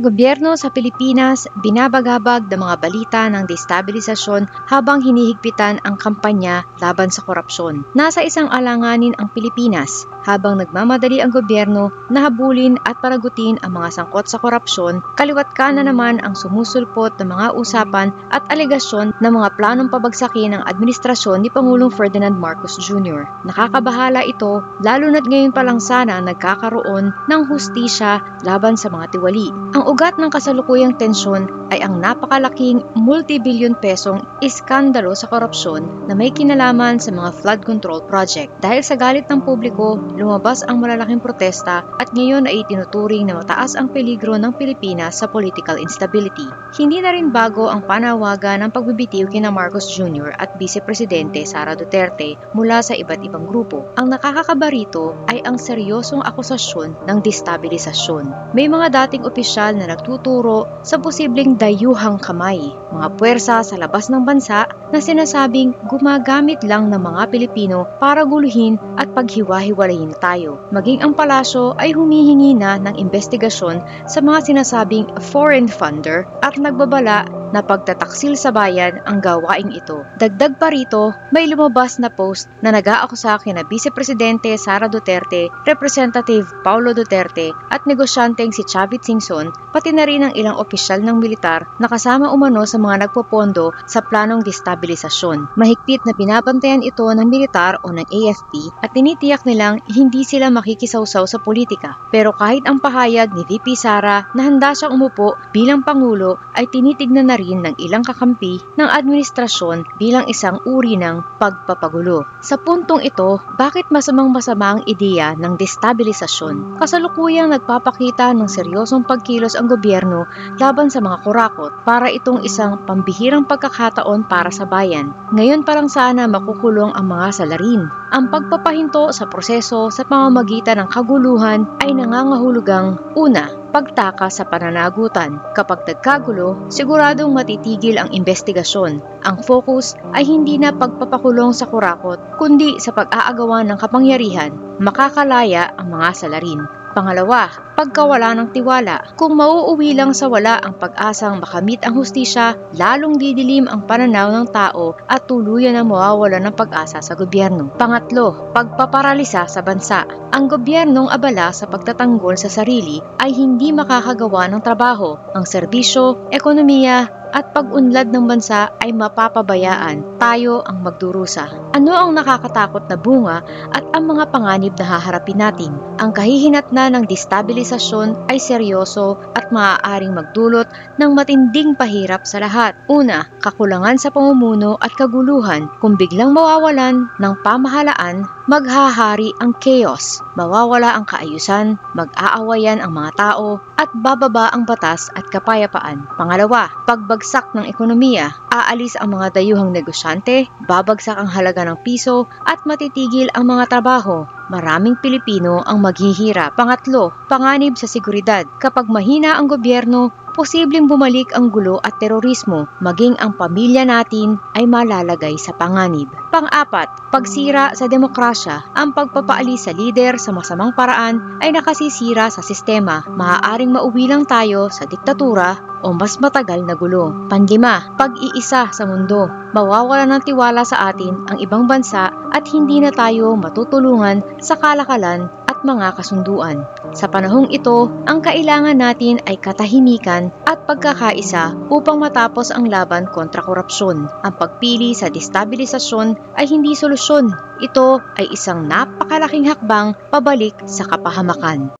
Gobyerno sa Pilipinas, binabagabag ng mga balita ng destabilisasyon habang hinihigpitan ang kampanya laban sa korupsyon. Nasa isang alanganin ang Pilipinas habang nagmamadali ang gobyerno na habulin at paragutin ang mga sangkot sa korupsyon, kaliwat kanan naman ang sumusulpot ng mga usapan at alegasyon ng mga planong pabagsakin ng administrasyon ni Pangulong Ferdinand Marcos Jr. Nakakabahala ito, lalo na't ngayon pa lang sana nagkakaroon ng hustisya laban sa mga tiwali. Ang ugat ng kasalukuyang tensyon ay ang napakalaking multi-billion pesong iskandalo sa korupsyon na may kinalaman sa mga flood control project. Dahil sa galit ng publiko, lumabas ang malalaking protesta at ngayon ay itinuturing na mataas ang peligro ng Pilipinas sa political instability. Hindi na rin bago ang panawagan ng pagbibitiw kina Marcos Jr. at Vice Presidente Sara Duterte mula sa iba't ibang grupo. Ang nakakakaba rito ay ang seryosong akusasyon ng destabilisasyon. May mga dating opisyal na nagtuturo sa posibleng dayuhang kamay, mga puwersa sa labas ng bansa na sinasabing gumagamit lang ng mga Pilipino para guluhin at paghiwa-hiwalayin tayo. Maging ang palasyo ay humihingi na ng investigasyon sa mga sinasabing foreign funder at nagbabala na pagtataksil sa bayan ang gawaing ito. Dagdag pa rito, may lumabas na post na nag-aakusa kina Vice Presidente Sara Duterte, Representative Paulo Duterte at negosyanteng si Chavit Singson, pati na rin ang ilang opisyal ng militar na kasama umano sa mga nagpopondo sa planong destabilisasyon. Mahigpit na binabantayan ito ng militar o ng AFP at tinitiyak nilang hindi sila makikisawsaw sa politika. Pero kahit ang pahayag ni VP Sara na handa siyang umupo bilang Pangulo ay tinitignan na rin ng ilang kakampi ng administrasyon bilang isang uri ng pagpapagulo. Sa puntong ito, bakit masamang-masama ang ideya ng destabilisasyon? Kasalukuyang nagpapakita ng seryosong pagkilos ang gobyerno laban sa mga kurakot para itong isang pambihirang pagkakataon para sa bayan. Ngayon pa lang sana makukulong ang mga salarin. Ang pagpapahinto sa proseso sa pamamagitan ng kaguluhan ay nangangahulugang una, pagtaka sa pananagutan. Kapag nagkagulo, siguradong matitigil ang investigasyon. Ang focus ay hindi na pagpapakulong sa kurakot, kundi sa pag-aagawan ng kapangyarihan, makakalaya ang mga salarin. Pangalawa, pagkawala ng tiwala. Kung mauuwi lang sa wala ang pag-asang makamit ang hustisya, lalong didilim ang pananaw ng tao at tuluyan na mawawala ng pag-asa sa gobyerno. Pangatlo, pagpaparalisa sa bansa. Ang gobyernong abala sa pagtatanggol sa sarili ay hindi makakagawa ng trabaho. Ang serbisyo, ekonomiya, at pag-unlad ng bansa ay mapapabayaan. Tayo ang magdurusa. Ano ang nakakatakot na bunga at ang mga panganib na haharapin natin? Ang kahihinatnan ng destabilisasyon ay seryoso at maaaring magdulot ng matinding pahirap sa lahat. Una, kakulangan sa pamumuno at kaguluhan. Kung biglang mawawalan ng pamahalaan, maghahari ang chaos. Mawawala ang kaayusan, mag-aawayan ang mga tao, at bababa ang batas at kapayapaan. Pangalawa, pagbagsak ng ekonomiya. Aalis ang mga dayuhang negosyante, babagsak ang halaga ng piso, at matitigil ang mga trabaho. Maraming Pilipino ang maghihirap. Pangatlo, panganib sa seguridad. Kapag mahina ang gobyerno, posibleng bumalik ang gulo at terorismo, maging ang pamilya natin ay malalagay sa panganib. Pang-apat, pagsira sa demokrasya. Ang pagpapaalis sa lider sa masamang paraan ay nakasisira sa sistema. Maaaring mauwi lang tayo sa diktatura o mas matagal na gulo. Panlima, pag-iisa sa mundo. Mawawala ng tiwala sa atin ang ibang bansa at hindi na tayo matutulungan sa kalakalan at mga kasunduan. Sa panahong ito, ang kailangan natin ay katahimikan at pagkakaisa upang matapos ang laban kontra korupsyon. Ang pagpili sa destabilisasyon ay hindi solusyon. Ito ay isang napakalaking hakbang pabalik sa kapahamakan.